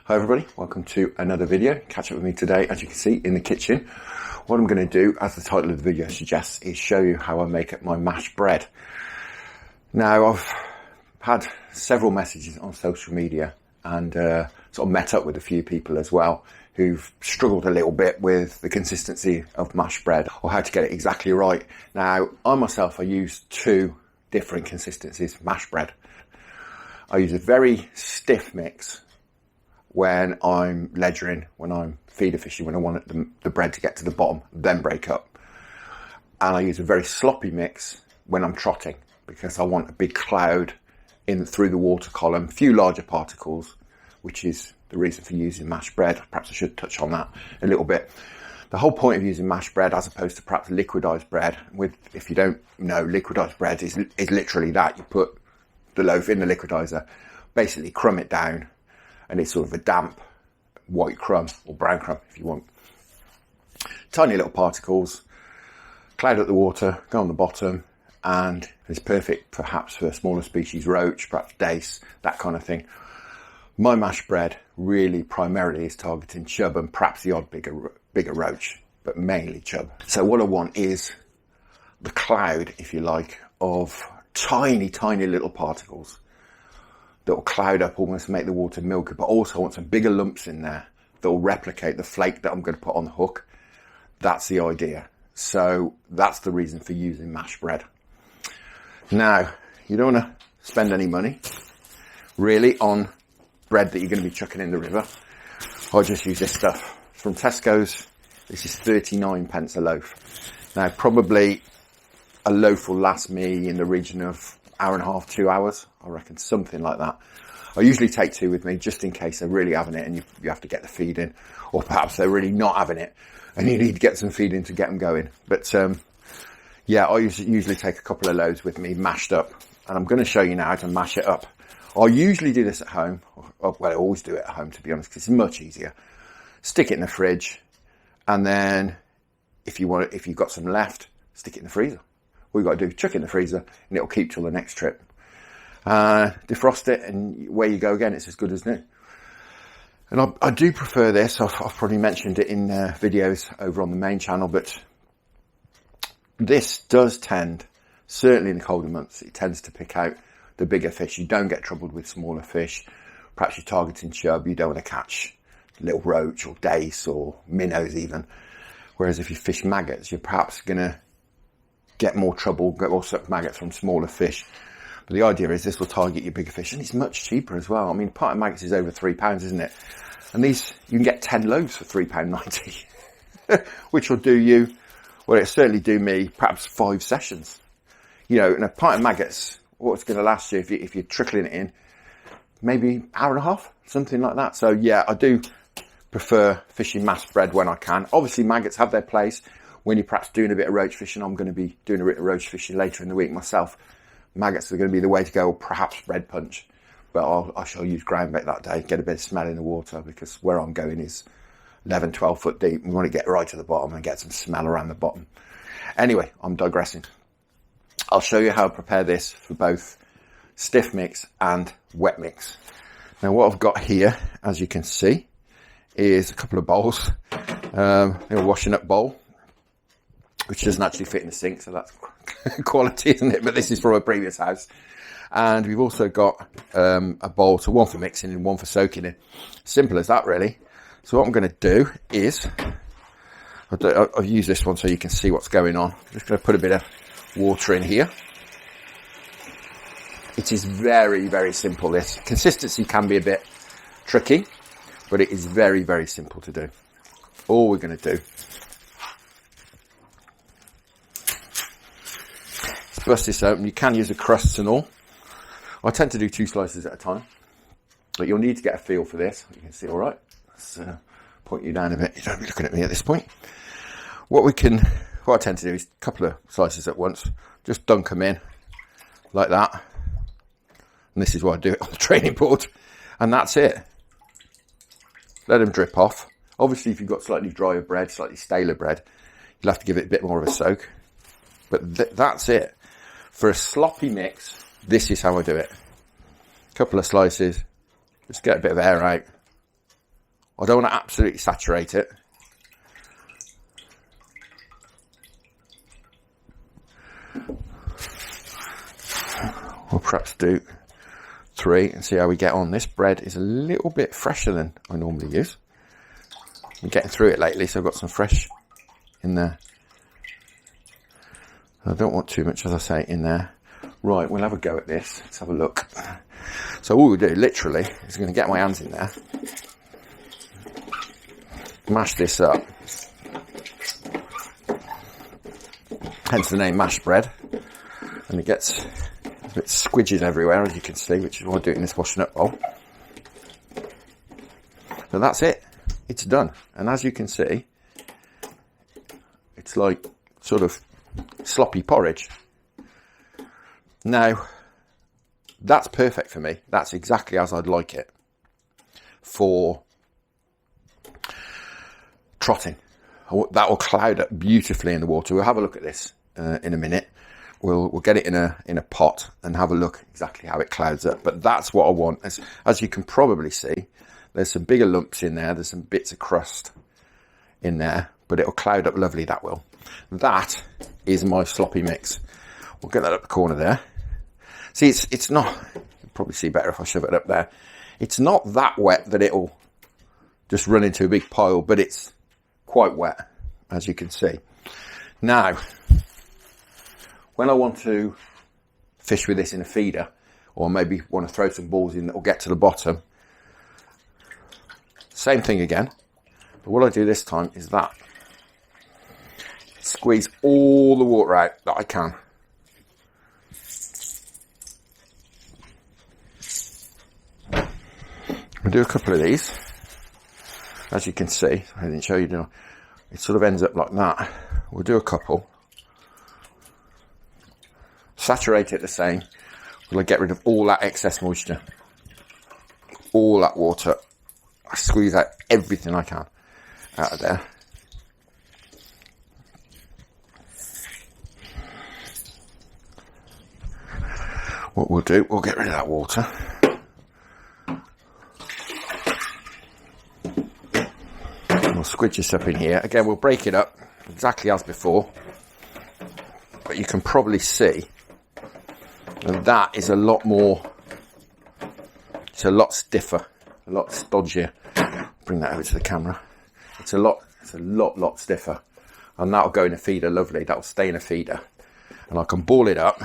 Hi everybody, welcome to another video. Catch up with me today, as you can see, in the kitchen. What I'm going to do, as the title of the video suggests, is show you how I make my mashed bread. Now, I've had several messages on social media and sort of met up with a few people as well who've struggled a little bit with the consistency of mashed bread or how to get it exactly right. Now, I myself, I use two different consistencies mashed bread. I use a very stiff mix when I'm legering, when I'm feeder fishing, when I want the bread to get to the bottom, then break up. And I use a very sloppy mix when I'm trotting, because I want a big cloud in through the water column, few larger particles, which is the reason for using mashed bread. Perhaps I should touch on that a little bit. The whole point of using mashed bread, as opposed to perhaps liquidized bread, if you don't know, liquidized bread is literally that. You put the loaf in the liquidizer, basically crumb it down, and it's sort of a damp white crumb or brown crumb if you want. Tiny little particles, cloud up the water, go on the bottom, and it's perfect perhaps for smaller species, roach, perhaps dace, that kind of thing. My mashed bread really primarily is targeting chub and perhaps the odd bigger roach, but mainly chub. So what I want is the cloud, if you like, of tiny little particles that will cloud up, almost make the water milky, but also I want some bigger lumps in there that will replicate the flake that I'm going to put on the hook. That's the idea. So that's the reason for using mashed bread. Now, you don't want to spend any money really on bread that you're going to be chucking in the river. I'll just use this stuff from Tesco's. This is 39p a loaf. Now, probably a loaf will last me in the region of hour and a half, 2 hours, I reckon, something like that. I usually take two with me just in case they're really having it and you have to get the feed in, or perhaps they're really not having it and you need to get some feed in to get them going. But yeah, I usually take a couple of loaves with me mashed up, and I'm going to show you now how to mash it up. I usually do this at home. Well, I always do it at home, to be honest, because it's much easier. Stick it in the fridge, and then if you've got some left, stick it in the freezer. All you've got to do is chuck it in the freezer and it'll keep till the next trip. Defrost it and away you go again. It's as good as new. And I do prefer this. I've probably mentioned it in videos over on the main channel, but this does tend, certainly in the colder months, it tends to pick out the bigger fish. You don't get troubled with smaller fish. Perhaps you're targeting chub. You don't want to catch little roach or dace or minnows even. Whereas if you fish maggots, you're perhaps going to get more trouble, get more maggots from smaller fish. But the idea is this will target your bigger fish, and it's much cheaper as well. I mean, a pint of maggots is over £3, isn't it? And these, you can get 10 loaves for £3.90, which will do you, well, it'll certainly do me perhaps 5 sessions. You know, and a pint of maggots, what's going to last you if you're trickling it in, maybe hour and a half, something like that. So yeah, I do prefer fishing mashed bread when I can. Obviously, maggots have their place when you're perhaps doing a bit of roach fishing. I'm going to be doing a bit of roach fishing later in the week myself. Maggots are going to be the way to go, or perhaps bread punch. But I shall use ground bait that day, get a bit of smell in the water, because where I'm going is 11, 12 foot deep. We want to get right to the bottom and get some smell around the bottom. Anyway, I'm digressing. I'll show you how to prepare this for both stiff mix and wet mix. Now, what I've got here, as you can see, is a couple of bowls. A washing up bowl, which doesn't actually fit in the sink, so that's quality, isn't it? But this is from a previous house. And we've also got a bowl, so one for mixing and one for soaking in. Simple as that, really. So what I'm going to do is, I'll use this one so you can see what's going on. I'm just going to put a bit of water in here. It is very simple, this. Consistency can be a bit tricky, but it is very simple to do. All we're going to do, bust this open. You can use the crusts and all. I tend to do 2 slices at a time, but you'll need to get a feel for this. You can see all right. Let's point you down a bit. You don't be looking at me at this point. What I tend to do is a couple of slices at once. Just dunk them in like that. And this is why I do it on the training board. And that's it. Let them drip off. Obviously, if you've got slightly drier bread, slightly staler bread, you'll have to give it a bit more of a soak. But that's it. For a sloppy mix, this is how I do it. A couple of slices, just get a bit of air out, I don't want to absolutely saturate it. We'll perhaps do 3 and see how we get on. This bread is a little bit fresher than I normally use. I'm getting through it lately, so I've got some fresh in there. I don't want too much, as I say, in there. Right, we'll have a go at this. Let's have a look. So all we'll do, literally, is going to get my hands in there, mash this up. Hence the name mashed bread. And it gets a bit squidges everywhere, as you can see, which is why I do it in this washing up bowl. But that's it. It's done. And as you can see, it's like sort of sloppy porridge. Now, that's perfect for me. That's exactly as I'd like it for trotting. That will cloud up beautifully in the water. We'll have a look at this in a minute. We'll get it in a pot and have a look exactly how it clouds up. But that's what I want. As you can probably see, there's some bigger lumps in there. There's some bits of crust in there, but it'll cloud up lovely, that will. That is my sloppy mix. We'll get that up the corner there. See, it's not, you'll probably see better if I shove it up there. It's not that wet that it'll just run into a big pile, but it's quite wet, as you can see. Now, when I want to fish with this in a feeder, or maybe want to throw some balls in that will get to the bottom, same thing again. But what I do this time is that. Squeeze all the water out that I can. I'll do a couple of these. As you can see, I didn't show you, it sort of ends up like that. We'll do a couple. Saturate it the same. We'll get rid of all that excess moisture. All that water. I squeeze out everything I can out of there. What we'll do, we'll get rid of that water. We'll squidge this up in here. Again, we'll break it up exactly as before. But you can probably see that that is a lot more, it's a lot stiffer, a lot stodgier. Bring that over to the camera. It's a lot stiffer. And that'll go in a feeder lovely. That'll stay in a feeder. And I can ball it up,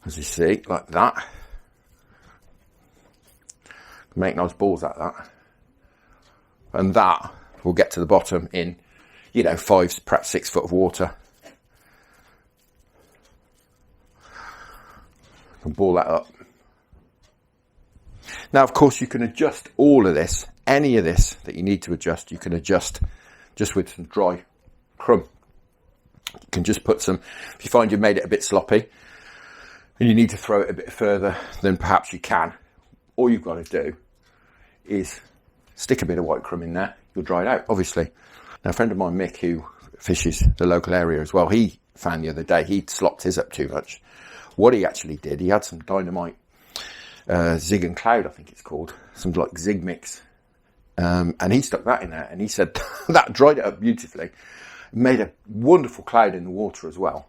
as you see, like that. Make nice balls out of that. And that will get to the bottom in, 5, perhaps 6 foot of water. I can ball that up. Now, of course, you can adjust all of this, any of this that you need to adjust, you can adjust just with some dry crumb. You can just put some, if you find you've made it a bit sloppy and you need to throw it a bit further than perhaps you can, all you've got to do is stick a bit of white crumb in there. You'll dry it out, obviously. Now, a friend of mine, Mick, who fishes the local area as well, he found the other day he'd slopped his up too much. What he actually did, he had some dynamite, zig and cloud, I think it's called, some like zig mix. And he stuck that in there, and he said that dried it up beautifully. It made a wonderful cloud in the water as well.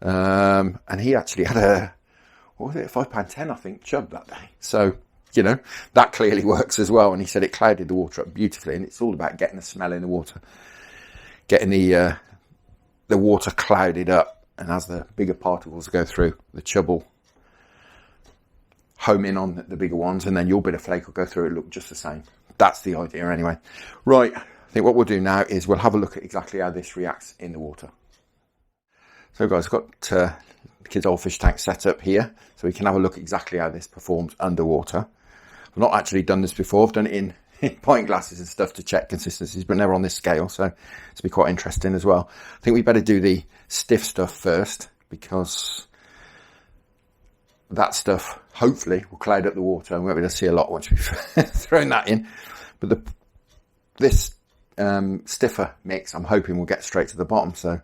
And he actually had a 5£10, I think, chub that day. So, that clearly works as well. And he said it clouded the water up beautifully, and it's all about getting the smell in the water, getting the water clouded up. And as the bigger particles go through, the chub will home in on the bigger ones, and then your bit of flake will go through. It look just the same. That's the idea anyway. Right, I think what we'll do now is we'll have a look at exactly how this reacts in the water. So guys, I've got the kids' old fish tank set up here, so we can have a look at exactly how this performs underwater. I've not actually done this before. I've done it in pint glasses and stuff to check consistencies, but never on this scale, so it's be quite interesting as well. I think we better do the stiff stuff first, because that stuff hopefully will cloud up the water and we won't be able to see a lot once we've thrown that in. But this stiffer mix, I'm hoping will get straight to the bottom, so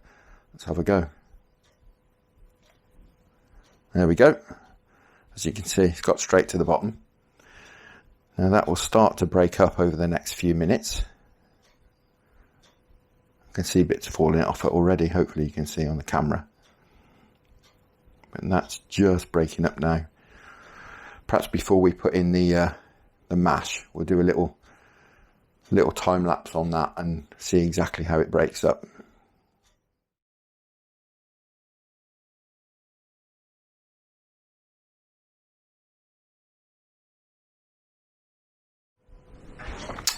let's have a go. There we go. As you can see, it's got straight to the bottom. Now that will start to break up over the next few minutes. I can see bits falling off it already, hopefully you can see on the camera. And that's just breaking up now. Perhaps before we put in the mash, we'll do a little time lapse on that and see exactly how it breaks up.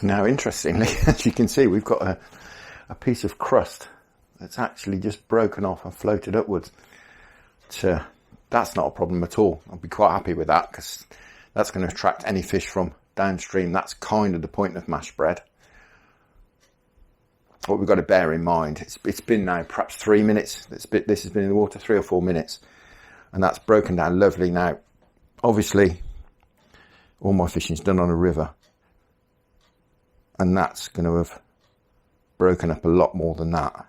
Now, interestingly, as you can see, we've got a piece of crust that's actually just broken off and floated upwards. So that's not a problem at all. I'll be quite happy with that because that's going to attract any fish from downstream. That's kind of the point of mashed bread. What we've got to bear in mind, it's been now perhaps 3 minutes. This has been in the water 3 or 4 minutes, and that's broken down lovely. Now, obviously, all my fishing's done on a river, and that's going to have broken up a lot more than that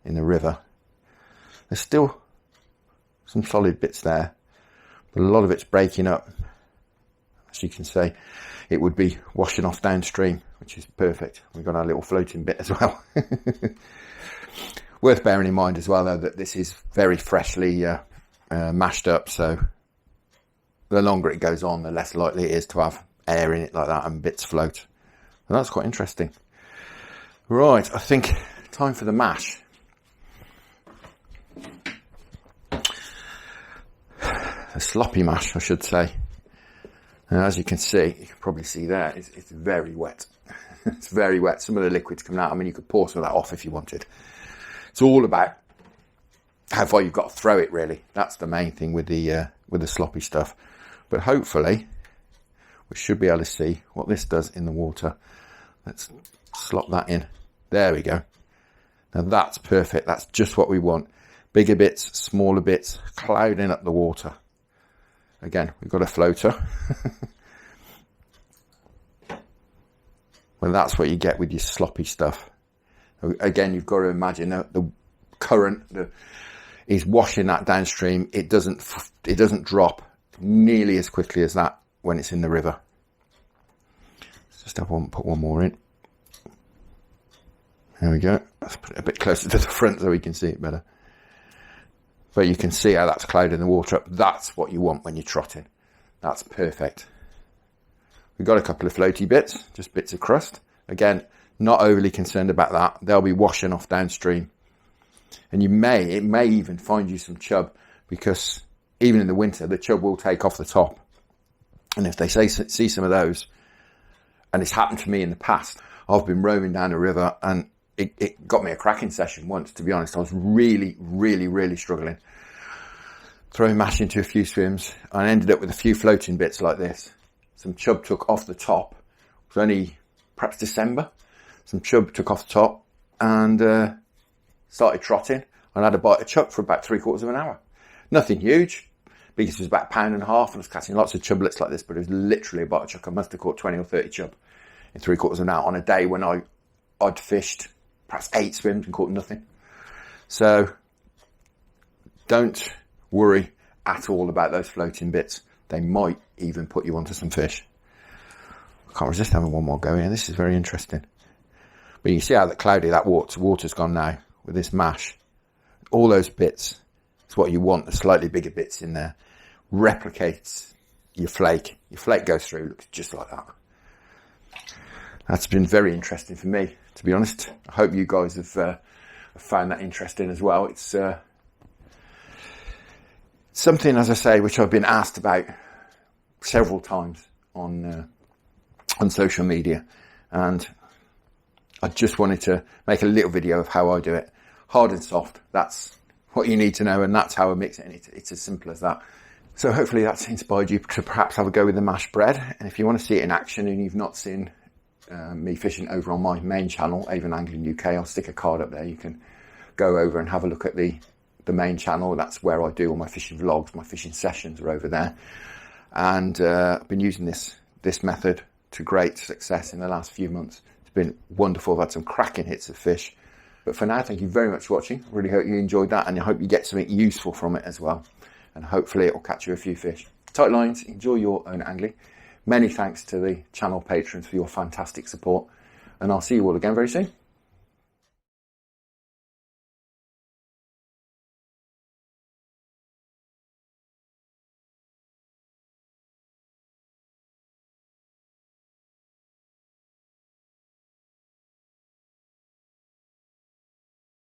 in the river. There's still some solid bits there, but a lot of it's breaking up. As you can see, it would be washing off downstream, which is perfect. We've got our little floating bit as well. Worth bearing in mind as well, though, that this is very freshly mashed up, so the longer it goes on, the less likely it is to have air in it like that and bits float. And that's quite interesting. Right, I think time for the mash. A sloppy mash, I should say. And as you can see, you can probably see there, it's very wet. It's very wet. Some of the liquid's coming out. I mean, you could pour some of that off if you wanted. It's all about how far you've got to throw it, really. That's the main thing with the sloppy stuff. But hopefully, we should be able to see what this does in the water. Let's slop that in. There we go. Now that's perfect. That's just what we want. Bigger bits, smaller bits, clouding up the water. Again, we've got a floater. Well, that's what you get with your sloppy stuff. Again, you've got to imagine the current is washing that downstream. It doesn't drop nearly as quickly as that when it's in the river. Let's just put one more in. There we go. Let's put it a bit closer to the front so we can see it better. But you can see how that's clouding the water up. That's what you want when you're trotting. That's perfect. We've got a couple of floaty bits, just bits of crust. Again, not overly concerned about that. They'll be washing off downstream. And it may even find you some chub, because even in the winter, the chub will take off the top. And if they see some of those, and it's happened to me in the past, I've been roaming down a river and it got me a cracking session once, to be honest. I was really, really, really struggling. Throwing mash into a few swims. I ended up with a few floating bits like this. Some chub took off the top. It was only perhaps December. Some chub took off the top and started trotting. And I had a bite of chuck for about 3/4 of an hour. Nothing huge. Biggest was about 1.5 pounds. And I was catching lots of chublets like this, but it was literally a bite of chuck. I must have caught 20 or 30 chub in 3/4 of an hour on a day when I'd fished perhaps 8 swims and caught nothing. So don't worry at all about those floating bits. They might even put you onto some fish. I can't resist having one more go in. This is very interesting. But you can see how cloudy that water's gone now with this mash. All those bits, it's what you want, the slightly bigger bits in there. Replicates your flake. Your flake goes through, looks just like that. That's been very interesting for me, to be honest. I hope you guys have found that interesting as well. It's something, as I say, which I've been asked about several times on social media, and I just wanted to make a little video of how I do it. Hard and soft, that's what you need to know, and that's how I mix it, and it's as simple as that. So hopefully that's inspired you to perhaps have a go with the mashed bread. And if you want to see it in action and you've not seen me fishing over on my main channel, Avon Angling UK, I'll stick a card up there. You can go over and have a look at the main channel. That's where I do all my fishing vlogs. My fishing sessions are over there, and I've been using this method to great success in the last few months. It's been wonderful. I've had some cracking hits of fish. But for now, thank you very much for watching. I really hope you enjoyed that, and I hope you get something useful from it as well. And hopefully it will catch you a few fish. Tight lines, enjoy your own angling. Many thanks to the channel patrons for your fantastic support, and I'll see you all again very soon.